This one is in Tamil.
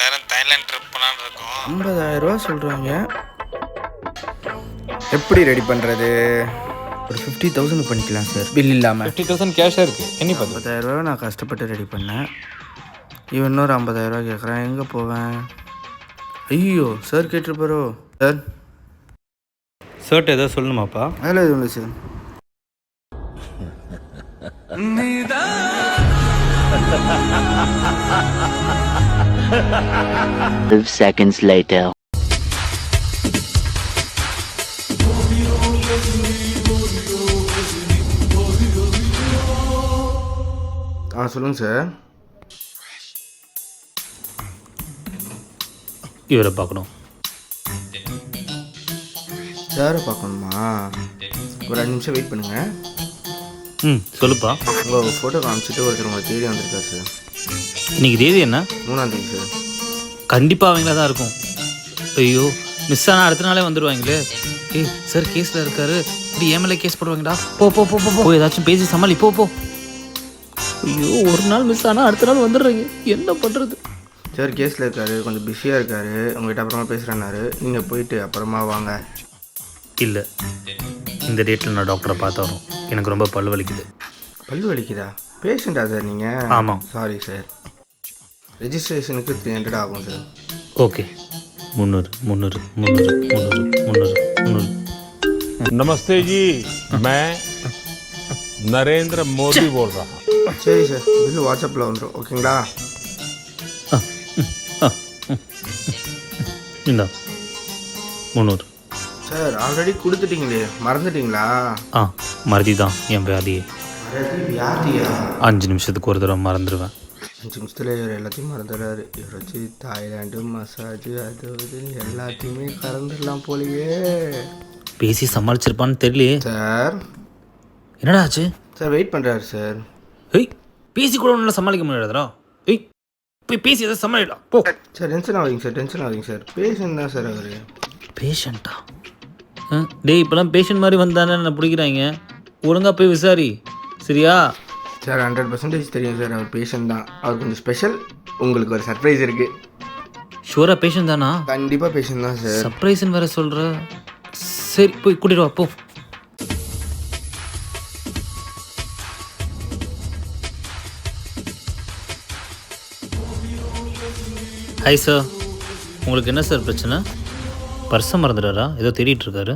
எல்லாரும் தாய்லாந்து ட்ரிப் போலான்னு இருக்கோம். 50,000 ரூபா சொல்கிறாங்க. எப்படி ரெடி பண்ணுறது? ஒரு 50,000 பண்ணிக்கலாம் சார், பில் இல்லாமல். 50,000 கேஷாக இருக்குது. என்ன பார்த்து 50,000 ரூபா நான் கஷ்டப்பட்டு ரெடி பண்ணேன். இவன் இன்னொரு 50,000 ரூபா கேட்குறேன். எங்கே போவேன்? ஐயோ சார் கேட்டிருப்பாரோ. சார் ஷர்ட் ஏதாவது சொல்லணுமாப்பா? அதில் எதுவும் இல்லை சார். 12 seconds later. சொல்லுங்கள் சார். இவரை பார்க்கணும். சாரை பார்க்கணுமா? ஒரு 5 நிமிஷம் வெயிட் பண்ணுங்கள். சொல்லுப்பா. உங்கள் ஃபோட்டோ காமிச்சிட்டு ஒருத்தர் உங்களை தேடி வந்திருக்காரு சார். இன்னைக்கு தேதி என்ன? 3ஆம் தேதி சார். கண்டிப்பாக அவங்களா தான் இருக்கும். ஐயோ மிஸ் ஆனால் அடுத்த நாளே வந்துடுவாங்களே. ஏய் சார் கேஸில் இருக்காரு, இப்படி ஏமலே கேஸ் போடுவாங்கடா. போ போ போ போ ஏதாச்சும் பேசி சமாளி. போ போ. ஐயோ ஒரு நாள் மிஸ் ஆனால் அடுத்த நாள் வந்துடுறீங்க, என்ன பண்ணுறது? சார் கேஸில் இருக்காரு, கொஞ்சம் பிஸியாக இருக்காரு, உங்கள்கிட்ட அப்புறமா பேசுகிறேன்னாரு. நீங்கள் போயிட்டு அப்புறமா வாங்க. இல்லை, இந்த டேட்டில் நான் டாக்டரை பார்த்தாலும் எனக்கு ரொம்ப பல்லு வலிக்குது. பல்லு வலிக்குதா? பேஷண்ட்டா சார் நீங்கள்? ஆமாம். சாரி சார், ரெஜிஸ்ட்ரேஷனுக்கு 300 ஆகும் சார். ஓகே 300. नमस्ते जी, मैं नरेंद्र मोदी बोल रहा हूँ. சரி சார், பில்லு வாட்ஸ்அப்பில் வந்துடும். ஓகேங்களா? இந்தா 300. சார் ஆல்ரெடி கொடுத்துட்டீங்களே, மறந்துட்டீங்களா? மறதி தான் என் வியாதியே. வியாதியா? 5 நிமிஷத்துக்கு ஒரு தடவை மறந்துடுவேன். 5 நிமிஷத்தில் இவர் எல்லாத்தையும் மறந்துடுறாரு. இவர் வச்சு தாய்லாண்டு மசாஜ் அது இதுன்னு எல்லாத்தையுமே கறந்துடலாம் போலியே. பேசி சமாளிச்சிருப்பான்னு தெரியலையே. சார் என்னடா ஆச்சு? சார் வெயிட் பண்ணுறாரு சார். ஏய் பேசி கூட ஒன்றும் சமாளிக்க முடியாதுடா. ஏய் போய் பேசி எதாவது சமாளிடா போ. சார் டென்ஷன் ஆகுதுங்க சார், டென்ஷன் ஆகுதுங்க சார். பேஷண்ட் தான் சார் அவர். பேஷண்ட்டா? டேய் இப்போலாம் பேஷண்ட் மாதிரி வந்தானே நான் பிடிக்கிறாங்க. ஒழுங்காக போய் விசாரி சரியா? சார் 100% தெரியும் சார், அவர் பேஷண்ட் தான். அவர் கொஞ்சம் ஸ்பெஷல். உங்களுக்கு ஒரு சர்ப்ரைஸ் இருக்குது. ஷூராக பேஷண்ட் தானா? கண்டிப்பாக பேஷண்ட் தான் சார். சர்ப்ரைஸ்ன்னு வேறு சொல்கிற. சரி போய் கூட்டிட்டு வா போ. ஹாய் சார், உங்களுக்கு என்ன சார் பிரச்சனை? பர்ஸை மறந்துடாரா? ஏதோ தேடிட்டு இருக்காரு.